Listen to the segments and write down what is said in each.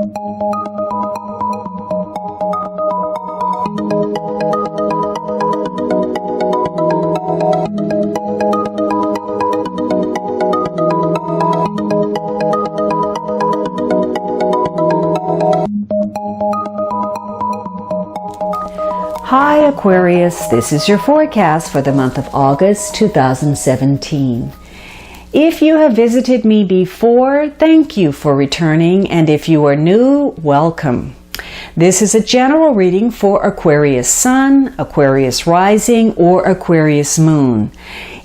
Hi Aquarius, this is your forecast for the month of August 2017. If you have visited me before, thank you for returning, and if you are new, welcome. This is a general reading for Aquarius Sun, Aquarius Rising, or Aquarius Moon.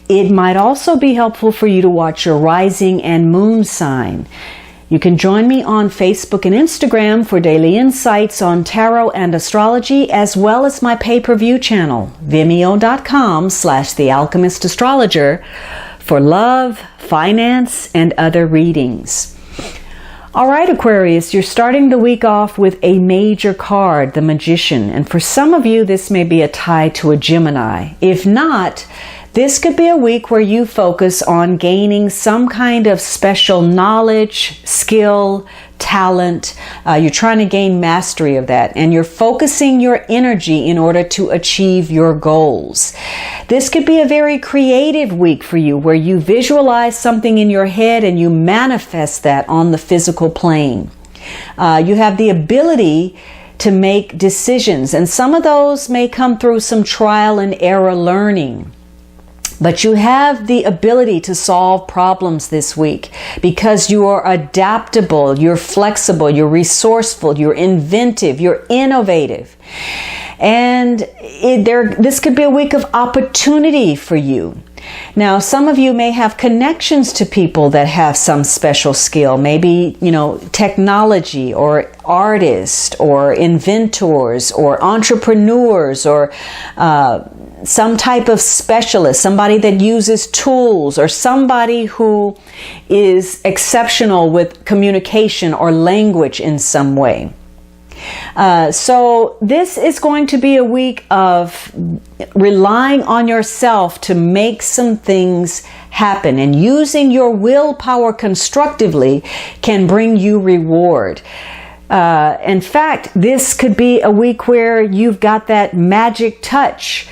It might also be helpful for you to watch your rising and moon sign. You can join me on Facebook and Instagram for daily insights on tarot and astrology, as well as my pay-per-view channel, vimeo.com/thealchemistastrologer, for love, finance, and other readings. All right, Aquarius, you're starting the week off with a major card, the Magician, and for some of you, this may be a tie to a Gemini. If not, this could be a week where you focus on gaining some kind of special knowledge, skill, talent. You're trying to gain mastery of that, and you're focusing your energy in order to achieve your goals. This could be a very creative week for you, where you visualize something in your head and you manifest that on the physical plane. You have the ability to make decisions, and some of those may come through some trial and error learning. But you have the ability to solve problems this week because you are adaptable, you're flexible, you're resourceful, you're inventive, you're innovative. And this could be a week of opportunity for you. Now, some of you may have connections to people that have some special skill, maybe, technology or artists or inventors or entrepreneurs or some type of specialist, somebody that uses tools, or somebody who is exceptional with communication or language in some way. So this is going to be a week of relying on yourself to make some things happen, and using your willpower constructively can bring you reward. In fact, this could be a week where you've got that magic touch.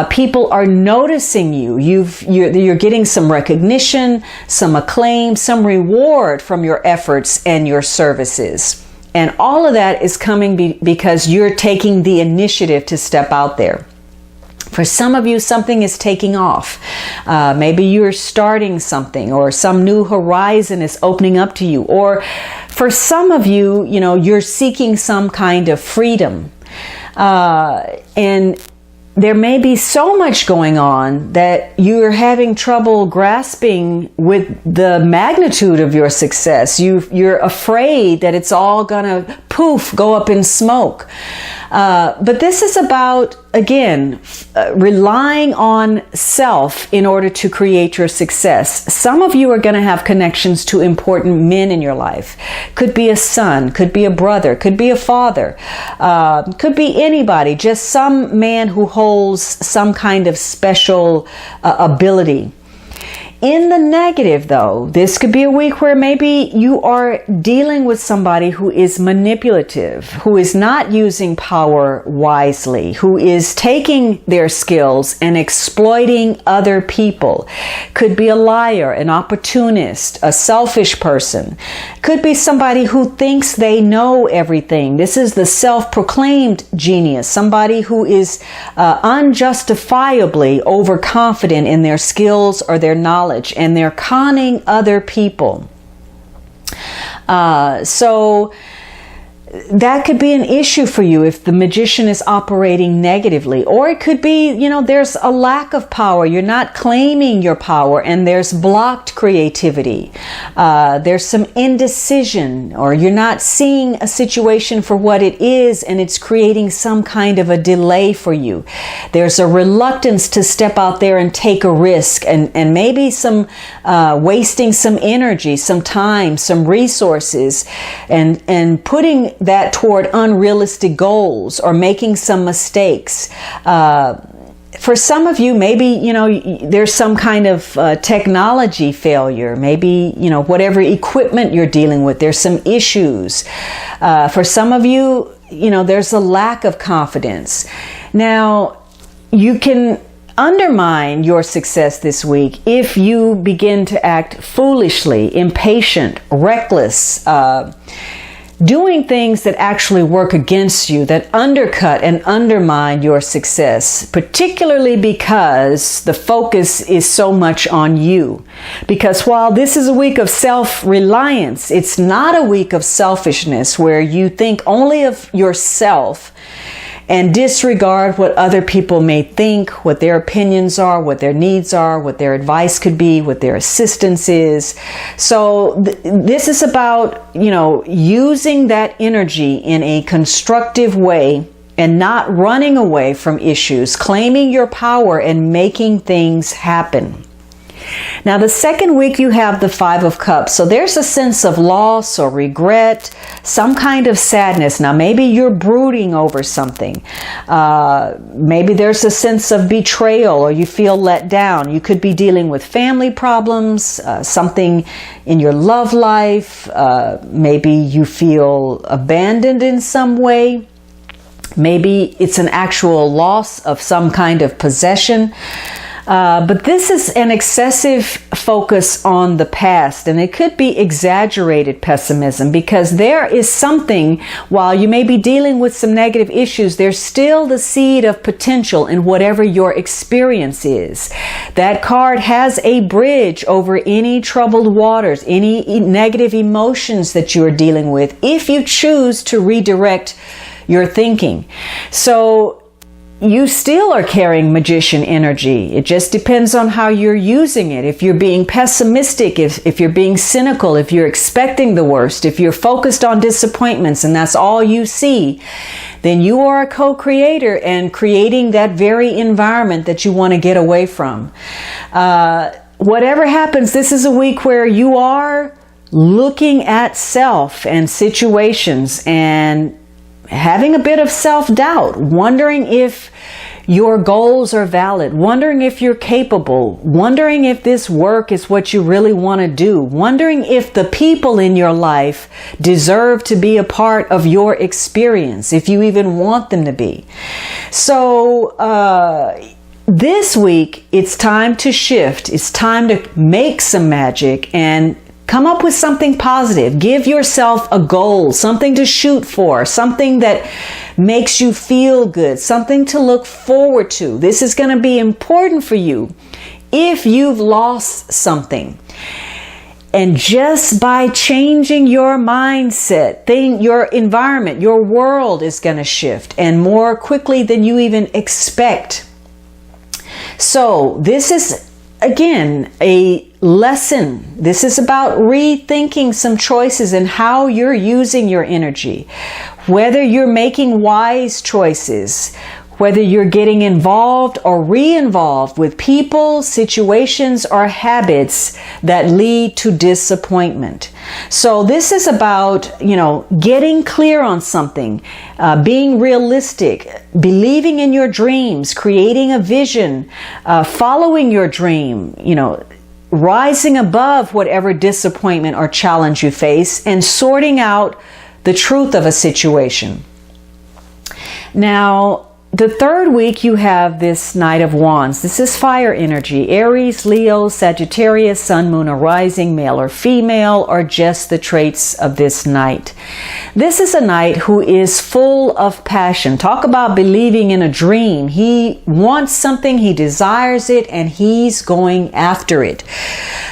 People are noticing you. You're getting some recognition, some acclaim, some reward from your efforts and your services. And all of that is coming because you're taking the initiative to step out there. For some of you, something is taking off. Maybe you're starting something, or some new horizon is opening up to you. Or for some of you, you're seeking some kind of freedom. And there may be so much going on that you're having trouble grasping with the magnitude of your success. You're afraid that it's all gonna go up in smoke. But this is about, again, relying on self in order to create your success. Some of you are going to have connections to important men in your life. Could be a son, could be a brother, could be a father, could be anybody, just some man who holds some kind of special ability. In the negative, though, this could be a week where maybe you are dealing with somebody who is manipulative, who is not using power wisely, who is taking their skills and exploiting other people. Could be a liar, an opportunist, a selfish person. Could be somebody who thinks they know everything. This is the self-proclaimed genius, somebody who is unjustifiably overconfident in their skills or their knowledge, and they're conning other people. So that could be an issue for you if the Magician is operating negatively. Or it could be, there's a lack of power. You're not claiming your power, and there's blocked creativity. There's some indecision, or you're not seeing a situation for what it is, and it's creating some kind of a delay for you. There's a reluctance to step out there and take a risk, and maybe some wasting some energy, some time, some resources, and putting that toward unrealistic goals, or making some mistakes. for some of you, maybe, there's some kind of technology failure. Maybe, whatever equipment you're dealing with, there's some issues. For some of you, there's a lack of confidence. Now, you can undermine your success this week if you begin to act foolishly, impatient, reckless, doing things that actually work against you, that undercut and undermine your success, particularly because the focus is so much on you. Because while this is a week of self-reliance, it's not a week of selfishness where you think only of yourself and disregard what other people may think, what their opinions are, what their needs are, what their advice could be, what their assistance is. So this is about, using that energy in a constructive way and not running away from issues, claiming your power and making things happen. Now, the second week you have the Five of Cups. So there's a sense of loss or regret, some kind of sadness. Now, maybe you're brooding over something. Maybe there's a sense of betrayal or you feel let down. You could be dealing with family problems, something in your love life. Maybe you feel abandoned in some way. Maybe it's an actual loss of some kind of possession. But this is an excessive focus on the past, and it could be exaggerated pessimism, because there is something, while you may be dealing with some negative issues, there's still the seed of potential in whatever your experience is. That card has a bridge over any troubled waters, any negative emotions that you are dealing with, if you choose to redirect your thinking. So you still are carrying magician energy. It just depends on how you're using it. If you're being pessimistic, if you're being cynical, if you're expecting the worst, if you're focused on disappointments and that's all you see, then you are a co-creator and creating that very environment that you want to get away from. Whatever happens, this is a week where you are looking at self and situations and having a bit of self-doubt, wondering if your goals are valid, wondering if you're capable, wondering if this work is what you really want to do, wondering if the people in your life deserve to be a part of your experience, if you even want them to be. So this week, it's time to shift. It's time to make some magic and come up with something positive. Give yourself a goal, something to shoot for, something that makes you feel good, something to look forward to. This is going to be important for you if you've lost something. And just by changing your mindset, your environment, your world is going to shift, and more quickly than you even expect. So this is, again, a lesson. This is about rethinking some choices and how you're using your energy. Whether you're making wise choices, whether you're getting involved or re-involved with people, situations, or habits that lead to disappointment. So this is about, getting clear on something, being realistic, believing in your dreams, creating a vision, following your dream, rising above whatever disappointment or challenge you face, and sorting out the truth of a situation. Now, the third week you have this Knight of Wands. This is fire energy. Aries, Leo, Sagittarius, Sun, Moon, or Rising, male or female, or just the traits of this Knight. This is a Knight who is full of passion. Talk about believing in a dream. He wants something, he desires it, and he's going after it.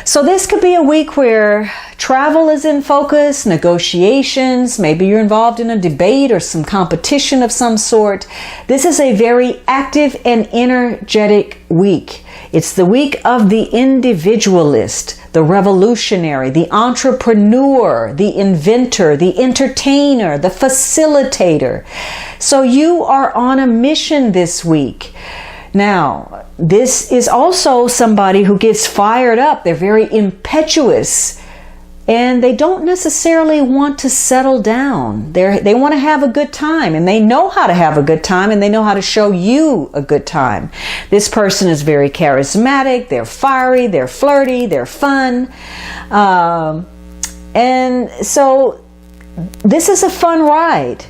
So this could be a week where travel is in focus, negotiations, maybe you're involved in a debate or some competition of some sort. This is a very active and energetic week. It's the week of the individualist, the revolutionary, the entrepreneur, the inventor, the entertainer, the facilitator. So you are on a mission this week. Now, this is also somebody who gets fired up. They're very impetuous. and they don't necessarily want to settle down. They want to have a good time, and they know how to have a good time, and they know how to show you a good time. This person is very charismatic, they're fiery, they're flirty, they're fun. And so this is a fun ride.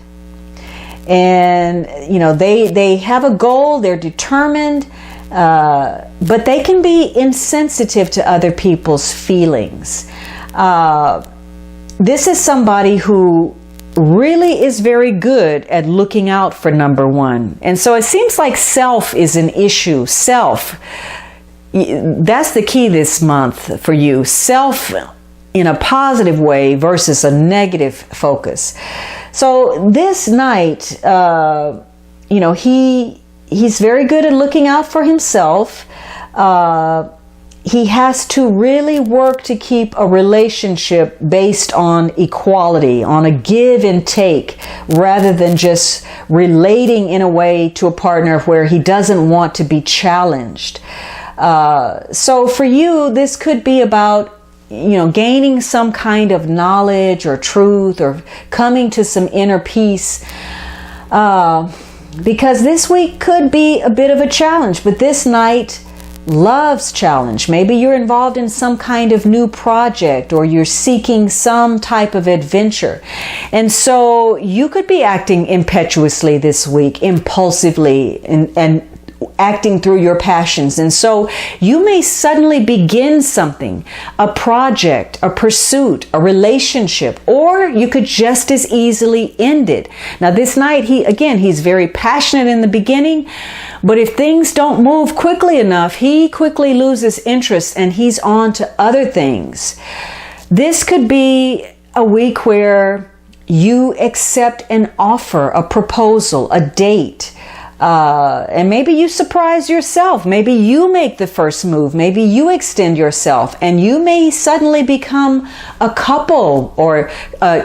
And, you know, they have a goal, they're determined, but they can be insensitive to other people's feelings. This is somebody who really is very good at looking out for number one. And so it seems like self is an issue. Self, that's the key this month for you. Self in a positive way versus a negative focus. So this night, you know, he's very good at looking out for himself. He has to really work to keep a relationship based on equality, on a give and take, rather than just relating in a way to a partner where he doesn't want to be challenged. So for you, this could be about, you know, gaining some kind of knowledge or truth, or coming to some inner peace. Because this week could be a bit of a challenge, but this night, love's challenge. Maybe you're involved in some kind of new project, or you're seeking some type of adventure. And so you could be acting impetuously this week, impulsively, and acting through your passions. And so you may suddenly begin something, a project, a pursuit, a relationship, or you could just as easily end it. Now this night, he's very passionate in the beginning, but if things don't move quickly enough, he quickly loses interest and he's on to other things. This could be a week where you accept an offer, a proposal, a date. And maybe you surprise yourself. Maybe you make the first move. Maybe you extend yourself, and you may suddenly become a couple, or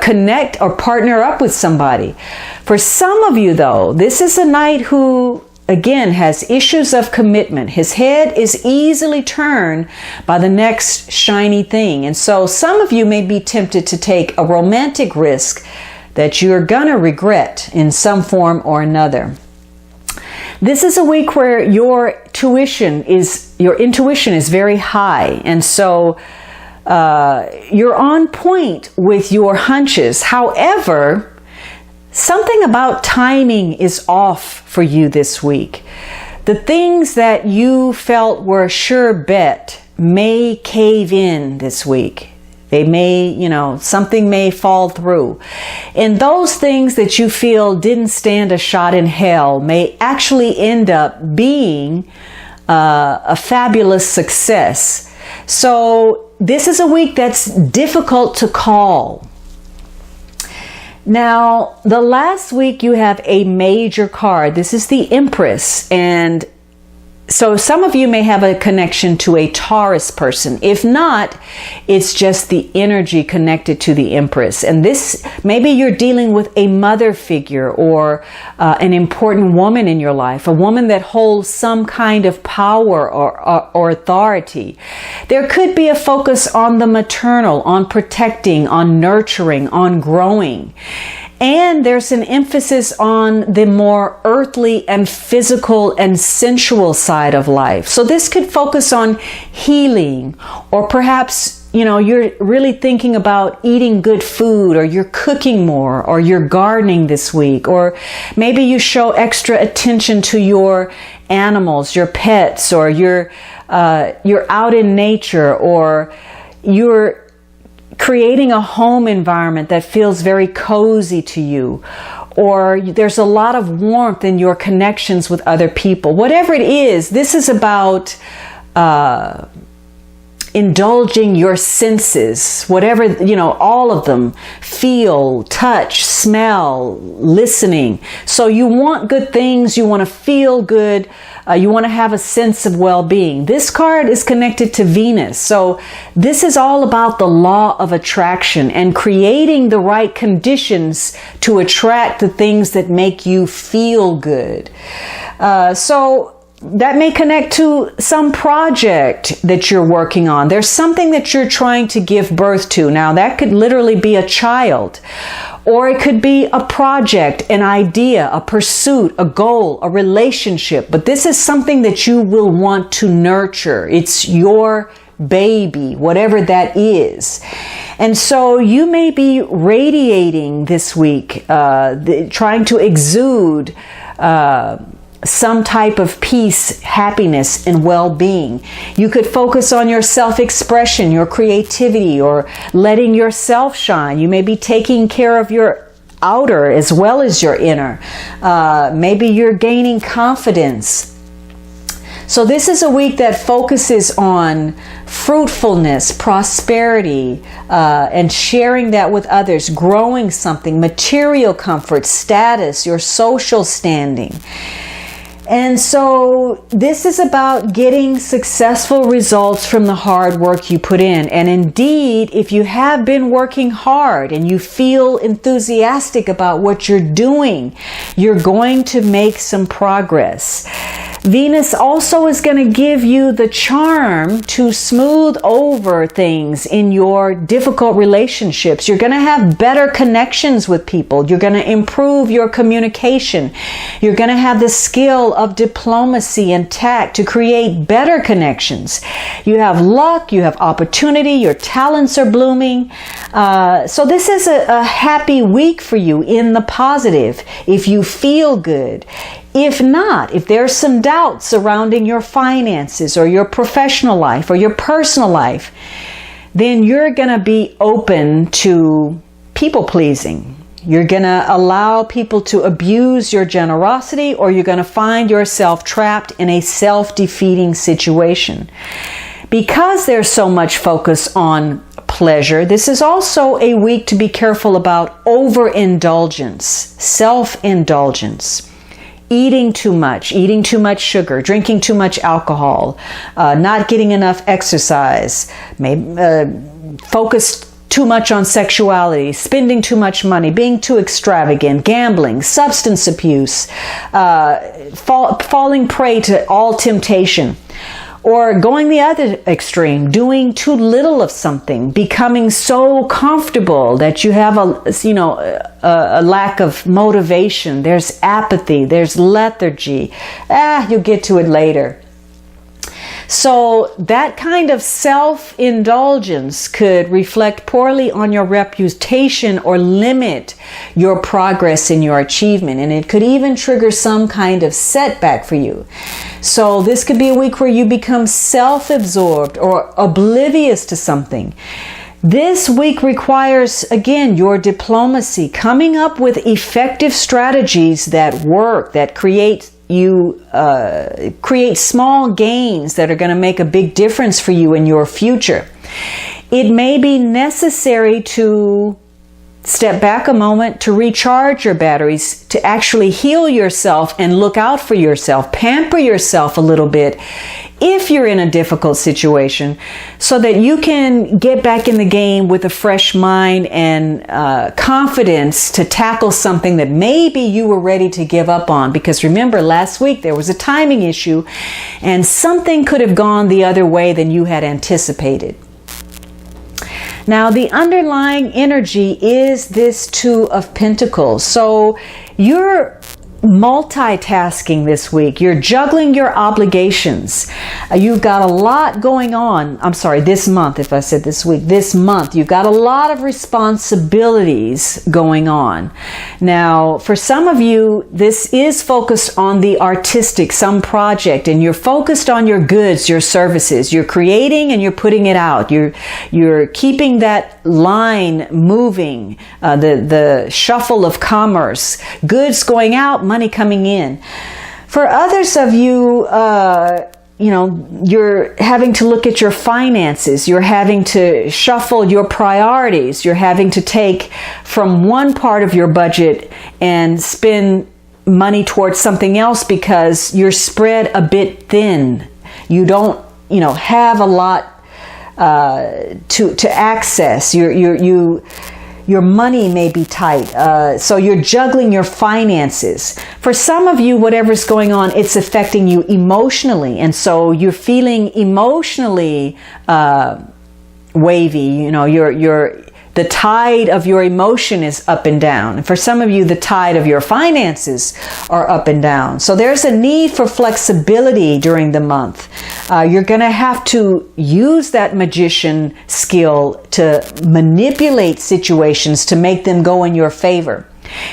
connect or partner up with somebody. For some of you, though, this is a night who, again, has issues of commitment. His head is easily turned by the next shiny thing. And so some of you may be tempted to take a romantic risk that you're gonna regret in some form or another. This is a week where your intuition is very high, and so you're on point with your hunches. However, something about timing is off for you this week. The things that you felt were a sure bet may cave in this week. They may, something may fall through. And those things that you feel didn't stand a shot in hell may actually end up being a fabulous success. So this is a week that's difficult to call. Now, the last week you have a major card. This is the Empress, and so some of you may have a connection to a Taurus person. If not, it's just the energy connected to the Empress. And this, maybe you're dealing with a mother figure, or an important woman in your life, a woman that holds some kind of power or authority. There could be a focus on the maternal, on protecting, on nurturing, on growing. And there's an emphasis on the more earthly and physical and sensual side of life. So this could focus on healing, or perhaps, you're really thinking about eating good food, or you're cooking more, or you're gardening this week, or maybe you show extra attention to your animals, your pets, or you're out in nature, or you're creating a home environment that feels very cozy to you, or there's a lot of warmth in your connections with other people. Whatever it is, this is about indulging your senses, whatever, all of them: feel, touch, smell, listening. So you want good things, you want to feel good, you want to have a sense of well-being. This card is connected to Venus. So this is all about the law of attraction and creating the right conditions to attract the things that make you feel good. So that may connect to some project that you're working on. There's something that you're trying to give birth to. Now, that could literally be a child, or it could be a project, an idea, a pursuit, a goal, a relationship. But this is something that you will want to nurture. It's your baby, whatever that is. And so you may be radiating this week, trying to exude some type of peace, happiness, and well-being. You could focus on your self-expression, your creativity, or letting yourself shine. You may be taking care of your outer as well as your inner. Maybe you're gaining confidence. So this is a week that focuses on fruitfulness, prosperity, and sharing that with others, growing something, material comfort, status, your social standing. And so this is about getting successful results from the hard work you put in. And indeed, if you have been working hard and you feel enthusiastic about what you're doing, you're going to make some progress. Venus also is going to give you the charm to smooth over things in your difficult relationships. You're going to have better connections with people. You're going to improve your communication. You're going to have the skill of diplomacy and tact to create better connections. You have luck, you have opportunity, your talents are blooming. So this is a happy week for you in the positive if you feel good. If not, if there's some doubt surrounding your finances or your professional life or your personal life, then you're going to be open to people pleasing. You're going to allow people to abuse your generosity, or you're going to find yourself trapped in a self-defeating situation. Because there's so much focus on pleasure, this is also a week to be careful about overindulgence, self-indulgence. Eating too much sugar, drinking too much alcohol, not getting enough exercise, maybe focused too much on sexuality, spending too much money, being too extravagant, gambling, substance abuse, falling prey to all temptation. Or going the other extreme, doing too little of something, becoming so comfortable that you have a lack of motivation. There's apathy, there's lethargy. You'll get to it later. So that kind of self-indulgence could reflect poorly on your reputation or limit your progress in your achievement. And it could even trigger some kind of setback for you. So this could be a week where you become self-absorbed or oblivious to something. This week requires, again, your diplomacy, coming up with effective strategies that work, that create small gains that are going to make a big difference for you in your future. It may be necessary to step back a moment to recharge your batteries, to actually heal yourself and look out for yourself, pamper yourself a little bit if you're in a difficult situation, so that you can get back in the game with a fresh mind and confidence to tackle something that maybe you were ready to give up on. Because remember, last week there was a timing issue and something could have gone the other way than you had anticipated. Now, the underlying energy is this Two of Pentacles. So you're multitasking this week. You're juggling your obligations. You've got a lot going on. I'm sorry, this month, if I said this week, this month, you've got a lot of responsibilities going on. Now, for some of you, this is focused on the artistic, some project, and you're focused on your goods, your services. You're creating and you're putting it out. You're keeping that line moving, the shuffle of commerce, goods going out, money coming in. For others of you, you're having to look at your finances. You're having to shuffle your priorities. You're having to take from one part of your budget and spend money towards something else because you're spread a bit thin. You don't, have a lot to access. your money may be tight. So you're juggling your finances. For some of you, whatever's going on, it's affecting you emotionally. And so you're feeling emotionally wavy. You know, the tide of your emotion is up and down. And for some of you, the tide of your finances are up and down. So there's a need for flexibility during the month. You're going to have to use that magician skill to manipulate situations to make them go in your favor.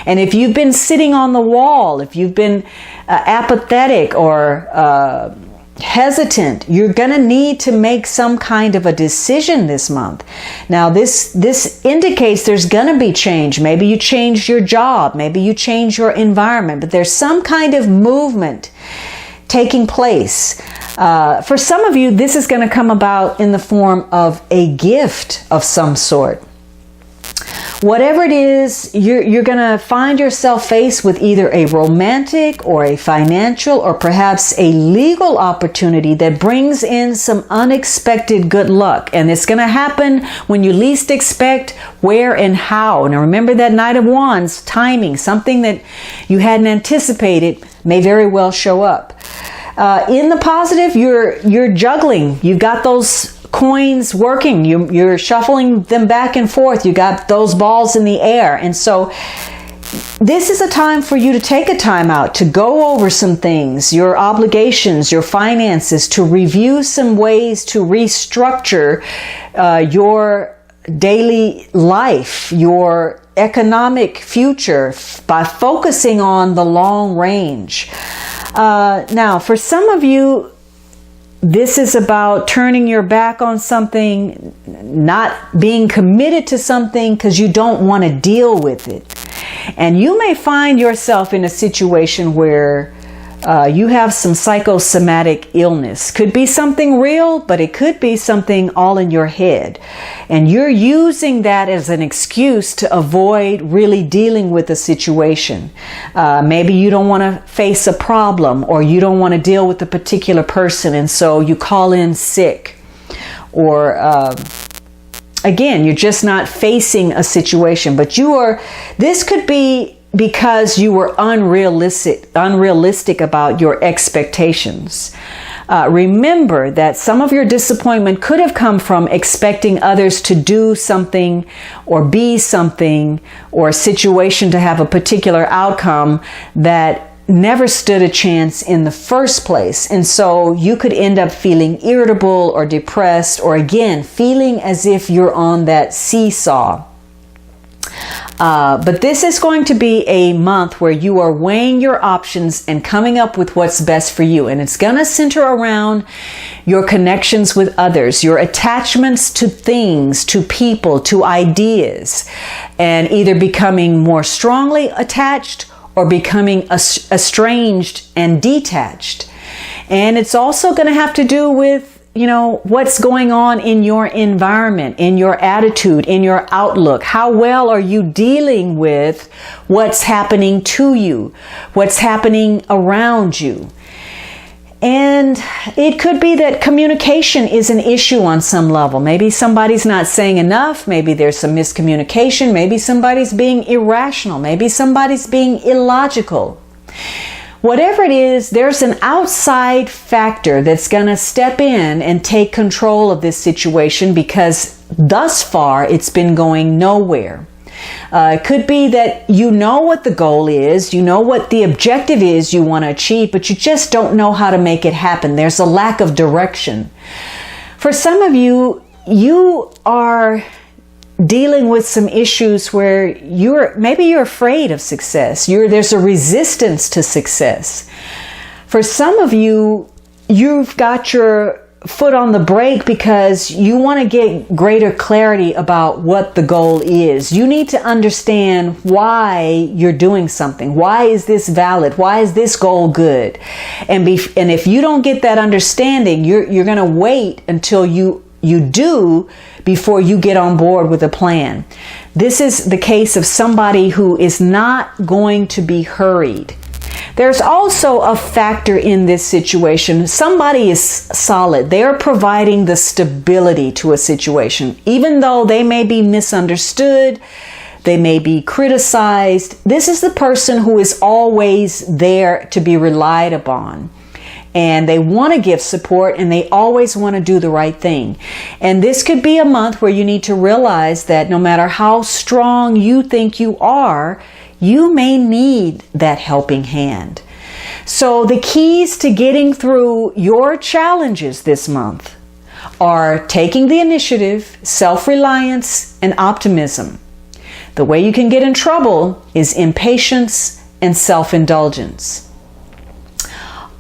And if you've been sitting on the wall, if you've been apathetic or hesitant, you're going to need to make some kind of a decision this month. Now, this indicates there's going to be change. Maybe you change your job. Maybe you change your environment. But there's some kind of movement taking place. For some of you, this is going to come about in the form of a gift of some sort. Whatever it is, you're going to find yourself faced with either a romantic or a financial or perhaps a legal opportunity that brings in some unexpected good luck. And it's going to happen when you least expect, where and how. Now remember that Knight of Wands, timing, something that you hadn't anticipated may very well show up. In the positive, you're juggling. You've got those coins working. You're shuffling them back and forth. You got those balls in the air. And so this is a time for you to take a time out to go over some things, your obligations, your finances, to review some ways to restructure your daily life, your economic future by focusing on the long range. Now, for some of you, this is about turning your back on something, not being committed to something because you don't want to deal with it. And you may find yourself in a situation where you have some psychosomatic illness. Could be something real, but it could be something all in your head. And you're using that as an excuse to avoid really dealing with a situation. Maybe you don't want to face a problem, or you don't want to deal with a particular person, and so you call in sick. Or again, you're just not facing a situation, but this could be because you were unrealistic about your expectations. Remember that some of your disappointment could have come from expecting others to do something or be something, or a situation to have a particular outcome that never stood a chance in the first place. And so you could end up feeling irritable or depressed, or again, feeling as if you're on that seesaw. But this is going to be a month where you are weighing your options and coming up with what's best for you. And it's going to center around your connections with others, your attachments to things, to people, to ideas, and either becoming more strongly attached or becoming estranged and detached. And it's also going to have to do with what's going on in your environment, in your attitude, in your outlook. How well are you dealing with what's happening to you, what's happening around you? And it could be that communication is an issue on some level. Maybe somebody's not saying enough. Maybe there's some miscommunication. Maybe somebody's being irrational. Maybe somebody's being illogical. Whatever it is, there's an outside factor that's going to step in and take control of this situation, because thus far it's been going nowhere. It could be that you know what the goal is, you know what the objective is you want to achieve, but you just don't know how to make it happen. There's a lack of direction. For some of you, you are dealing with some issues where maybe you're afraid of success. There's a resistance to success. For some of you, you've got your foot on the brake because you want to get greater clarity about what the goal is. You need to understand why you're doing something. Why is this valid? Why is this goal good? And if you don't get that understanding, you're going to wait until you do before you get on board with a plan. This is the case of somebody who is not going to be hurried. There's also a factor in this situation. Somebody is solid. They are providing the stability to a situation. Even though they may be misunderstood, They may be criticized. This is the person who is always there to be relied upon. And they want to give support, and they always want to do the right thing. And this could be a month where you need to realize that no matter how strong you think you are, you may need that helping hand. So the keys to getting through your challenges this month are taking the initiative, self-reliance, and optimism. The way you can get in trouble is impatience and self-indulgence.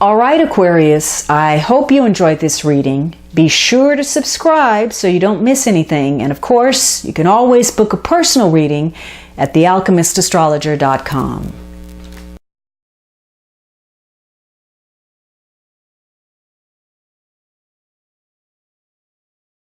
All right, Aquarius, I hope you enjoyed this reading. Be sure to subscribe so you don't miss anything. And of course, you can always book a personal reading at thealchemistastrologer.com.